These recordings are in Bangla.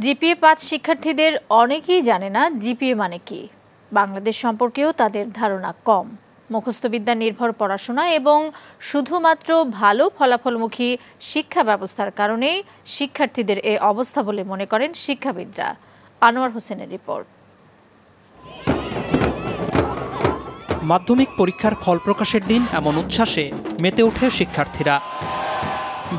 জিপিএ-৫ শিক্ষার্থীদের অনেকেই জানে না জিপিএ মানে কি। বাংলাদেশ সম্পর্কেও তাদের ধারণা কম। মুখস্থবিদ্যা নির্ভর পড়াশোনা এবং শুধুমাত্র ভালো ফলাফলমুখী শিক্ষা ব্যবস্থার কারণেই শিক্ষার্থীদের এই অবস্থা বলে মনে করেন শিক্ষাবিদরা। আনোয়ার হোসেনের রিপোর্ট। মাধ্যমিক পরীক্ষার ফল প্রকাশের দিন এমন উচ্ছ্বাসে মেতে ওঠে শিক্ষার্থীরা।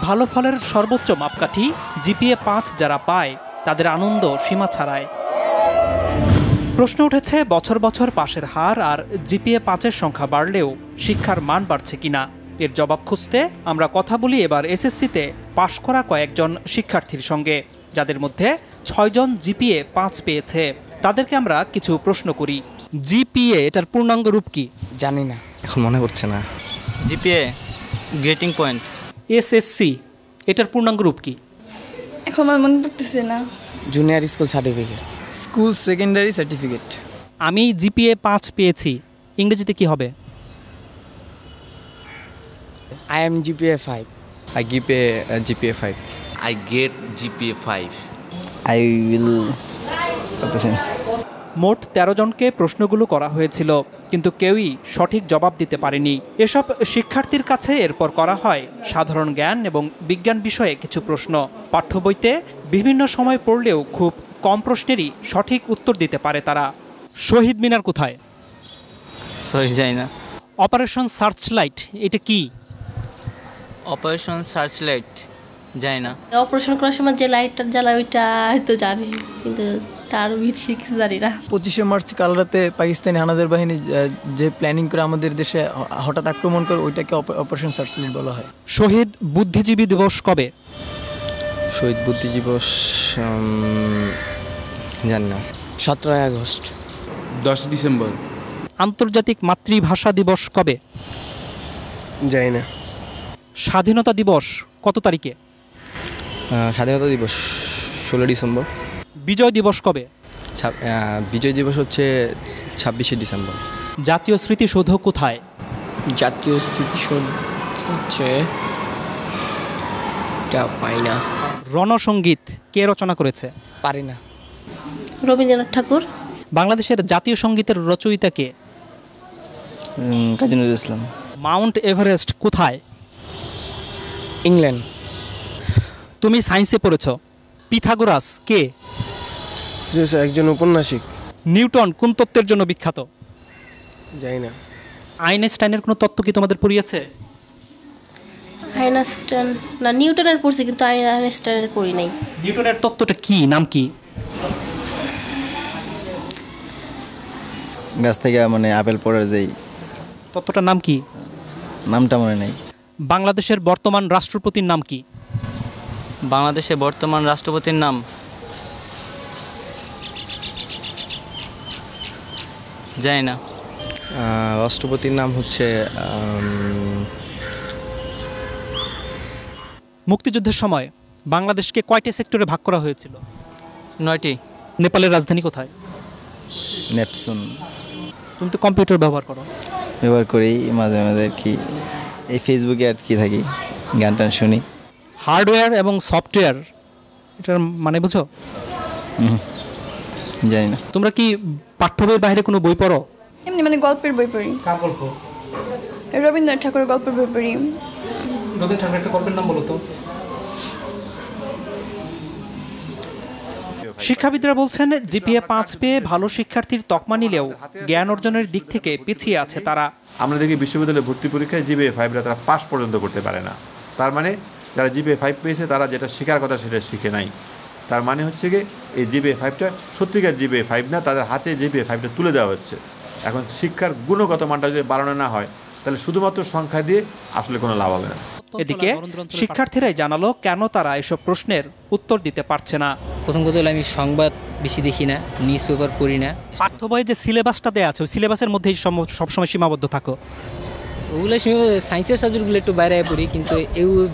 ভালো ফলের সর্বোচ্চ মাপকাঠি জিপিএ-৫ যারা পায় তাদের আনন্দ সীমা ছাড়ায়। প্রশ্ন উঠেছে বছর বছর পাশের হার আর জিপিএ-৫-এর সংখ্যা বাড়লেও শিক্ষার মান বাড়ছে কিনা। এর জবাব খুঁজতে আমরা কথা বলি এবার এসএসসিতে পাশ করা কয়েকজন শিক্ষার্থীর সঙ্গে, যাদের মধ্যে ৬ জন জিপিএ-৫ পেয়েছে। তাদেরকে আমরা কিছু প্রশ্ন করি। জিপিএ এটার পূর্ণাঙ্গ রূপ কি? জানি না, এখন মনে পড়ছে না। GPA grating point. এসএসসি এটার পূর্ণাঙ্গ রূপ কি? এখন আমার মনে পড়তেছে না। Junior school certificate, school secondary certificate. আমি জিপিএ-৫ পেয়েছি, ইংরেজিতে কি হবে? I am GPA 5. I give a GPA 5. I get GPA 5. I will মোট ১৩ জনকে প্রশ্নগুলো করা হয়েছিল, কিন্তু কেউই সঠিক জবাব দিতে পারেনি। এসব শিক্ষার্থীর কাছে এরপর করা হয় সাধারণ জ্ঞান এবং বিজ্ঞান বিষয়ে কিছু প্রশ্ন। পাঠ্য বইতে বিভিন্ন সময় পড়লেও খুব কম প্রশ্নেরই সঠিক উত্তর দিতে পারে তারা। শহীদ মিনার কোথায়? সরি, যাই না। অপারেশন সার্চলাইট এটা কি? অপারেশন সার্চলাইট যাই না। অপারেশন করার সময় যে লাইটটা জ্বালায় ওইটা হয়তো জানি, কিন্তু তার বেশি কিছু জানি না। 25শে মার্চ কাল রাতে পাকিস্তানি হানাদার বাহিনী যে প্ল্যানিং করে আমাদের দেশে হঠাৎ আক্রমণ করে, ওইটাকে অপারেশন সার্চলাইট বলা হয়। শহীদ বুদ্ধিজীবী দিবস কবে? শহীদ বুদ্ধি দিবস জানি না। 17 আগস্ট। 10 ডিসেম্বর। আন্তর্জাতিক মাতৃভাষা দিবস কবে? জানি না। স্বাধীনতা দিবস কত তারিখে? স্বাধীনতা দিবস 16 ডিসেম্বর। বিজয় দিবস কবে? বিজয় দিবস হচ্ছে 26শে ডিসেম্বর। জাতীয় স্মৃতিসৌধ কোথায়? জাতীয় স্মৃতিসৌধ হচ্ছে পাই না। রণসঙ্গীত কে রচনা করেছে? পারি না। রবীন্দ্রনাথ ঠাকুর। বাংলাদেশের জাতীয় সঙ্গীতের রচয়িতা কে? কাজী নজরুল ইসলাম। মাউন্ট এভারেস্ট কোথায়? ইংল্যান্ড। তুমি সায়েন্সে পড়েছ। পিথাগোরাস কে? একজন ঔপন্যাসিক। নিউটন কোন তত্ত্বের জন্য বিখ্যাত? জানি না। আইনস্টাইনের কোনো তত্ত্ব কি তোমাদের পড়িয়েছে? আইনস্টাইন না, নিউটনের পড়ছি, কিন্তু আইনস্টাইনের পড়ি নাই। নিউটনের তত্ত্বটা কি, নাম কি? গাছ থেকে মানে আপেল পড়ার যেই তত্ত্বটার নাম কি? নামটা মনে নেই। বাংলাদেশের বর্তমান রাষ্ট্রপতির নাম কি? বাংলাদেশের বর্তমান রাষ্ট্রপতির নাম জানি না। রাষ্ট্রপতির নাম হচ্ছে মুক্তিযুদ্ধের সময় বাংলাদেশকে কয়টি সেক্টরে ভাগ করা হয়েছিল? 9টি। নেপালের রাজধানী কোথায়? নেপসুন। তুমি তো কম্পিউটার ব্যবহার করো। ব্যবহার করি মাঝে মাঝে আর কি, এই ফেসবুকে আর কি থাকি, গান টান শুনি। হার্ডওয়্যার এবং সফটওয়্যার এটার মানে বুঝো? জানি না। তোমরা কি পাঠ্য বইয়ের বাইরে কোনো বই পড়ো? এমনি মানে গল্পের বই পড়ি। কার গল্প? রবীন্দ্রনাথ ঠাকুরের গল্পের বই পড়ি। রবীন্দ্রনাথ ঠাকুরের একটা গল্পের নাম বলো তো। শিক্ষাবিদরা বলছেন জিপিএ-৫ পেয়ে ভালো শিক্ষার্থীর তকমা নিলেও জ্ঞান অর্জনের দিক থেকে পিছিয়ে আছে তারা। আমরা দেখি বিশ্ববিদ্যালয়ে ভর্তি পরীক্ষায় জিপিএ-৫রা তারা পাস পর্যন্ত করতে পারে না। তার মানে যারা জিপিএ-৫ পেয়েছে তারা যেটা শেখার কথা সেটা শিখে নাই। তার মানে হচ্ছে কি এই জিপিএ-৫টা সত্যিকার জিপিএ-৫ না, তাদের হাতে জিপিএ-৫টা তুলে দেওয়া হচ্ছে। এখন শিক্ষার গুণগত মানটা যদি বাড়ানো না হয় তাহলে শুধুমাত্র সংখ্যা দিয়ে আসলে কোনো লাভ হবে না। এদিকে শিক্ষার্থীরাই জানালো কেন তারা এসব প্রশ্নের উত্তর দিতে পারছে না। প্রথম কথা হলো আমি সংবাদ বেশি দেখি না, নিউজ পেপার পড়ি না। পাঠ্য বইয়ে যে সিলেবাসটা দেওয়া আছে ওই সিলেবাসের মধ্যেই সবসময় সীমাবদ্ধ থাকো। ওগুলো সায়েন্সের সাবজেক্টগুলো একটু বাইরে পড়ি, কিন্তু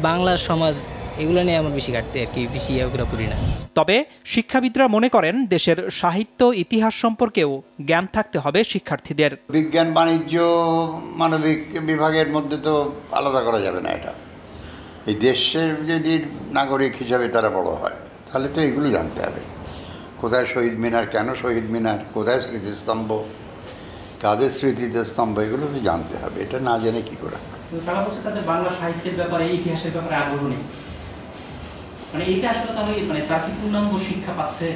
বাংলা সমাজ এগুলো নিয়ে আমার বেশি ঘাটতে আর কি, বেশি এগুলো পড়ি না। তবে শিক্ষাবিদরা মনে করেন দেশের সাহিত্য ইতিহাস সম্পর্কেও জ্ঞান থাকতে হবে শিক্ষার্থীদের। বিজ্ঞান বাণিজ্য মানবিক বিভাগের মধ্যে তো আলাদা করা যাবে না। এটা এই দেশের যদি নাগরিক হিসাবে তারা বড় হয় তাহলে তো এগুলো জানতে হবে। কোথায় শহীদ মিনার, কেন শহীদ মিনার, কোথায় স্মৃতিস্তম্ভ, কাদের স্মৃতিতে স্তম্ভ, এগুলো তো জানতে হবে। এটা না জেনে কী করে? তারা বলছে তাদের বাংলা সাহিত্যের ব্যাপারে, ইতিহাসের ব্যাপারে আগ্রহ নেই। মানে এটা আসলে তাহলে মানে তার কি পূর্ণাঙ্গ শিক্ষা পাচ্ছে?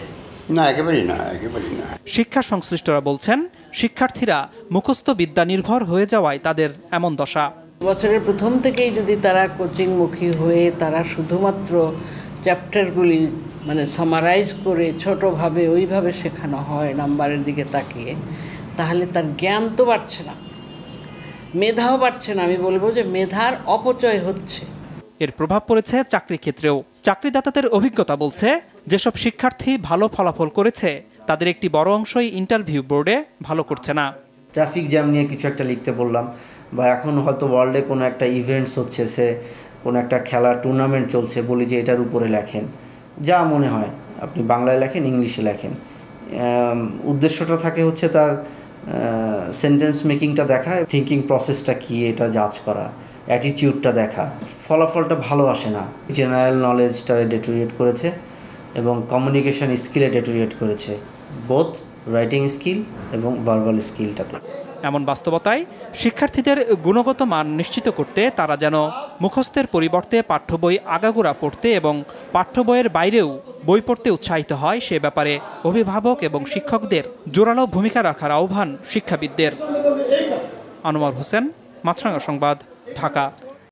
না, একেবারেই না, একেবারেই না। শিক্ষা সংশ্লিষ্টরা বলছেন শিক্ষার্থীরা মুখস্থ বিদ্যা নির্ভর হয়ে যাওয়ায় তাদের এমন দশা। বছরের প্রথম থেকেই যদি তারা কোচিংমুখী হয়ে তারা শুধুমাত্র চ্যাপ্টারগুলি মানে সামারাইজ করে ছোটোভাবে ওইভাবে শেখানো হয় নাম্বারের দিকে তাকিয়ে, তাহলে তার জ্ঞান তো বাড়ছে না, মেধাও বাড়ছে না। আমি বলবো যে মেধার অপচয় হচ্ছে। এর প্রভাব পড়েছে চাকরি ক্ষেত্রেও। চাকরিদাতাদের অভিজ্ঞতা বলছে যেসব শিক্ষার্থী ভালো ফলাফল করেছে তাদের একটি বড় অংশই ইন্টারভিউ বোর্ডে ভালো করছে না। ট্রাফিক জ্যাম নিয়ে কিছু একটা লিখতে বললাম, বা এখন হয়তো ওয়ার্ল্ডে কোনো একটা ইভেন্টস হচ্ছে, সে কোনো একটা খেলা টুর্নামেন্ট চলছে, বলি যে এটার উপরে লেখেন, যা মনে হয় আপনি বাংলায় লেখেন, ইংলিশে লেখেন। উদ্দেশ্যটা থাকে হচ্ছে তার সেন্টেন্স মেকিংটা দেখা, থিঙ্কিং প্রসেসটা কী এটা যাচ করা, অ্যাটিটিউডটা দেখা। ফলাফলটা ভালো আসে না। জেনারেল নলেজটা ডেটোরিয়েট করেছে এবং কমিউনিকেশন স্কিলে ডেটোরিয়েট করেছে, বোথ রাইটিং স্কিল এবং ভার্বাল স্কিলটাতে। এমন বাস্তবতায় শিক্ষার্থীদের গুণগত মান নিশ্চিত করতে তারা যেন মুখস্থের পরিবর্তে পাঠ্য বই আগাগোড়া পড়তে এবং পাঠ্য বইয়ের বাইরেও বই পড়তে উৎসাহিত হয়, সে ব্যাপারে অভিভাবক এবং শিক্ষকদের জোরালো ভূমিকা রাখার আহ্বান শিক্ষাবিদদের। আনোয়ার হোসেন, মাছরাঙা সংবাদ, ঢাকা।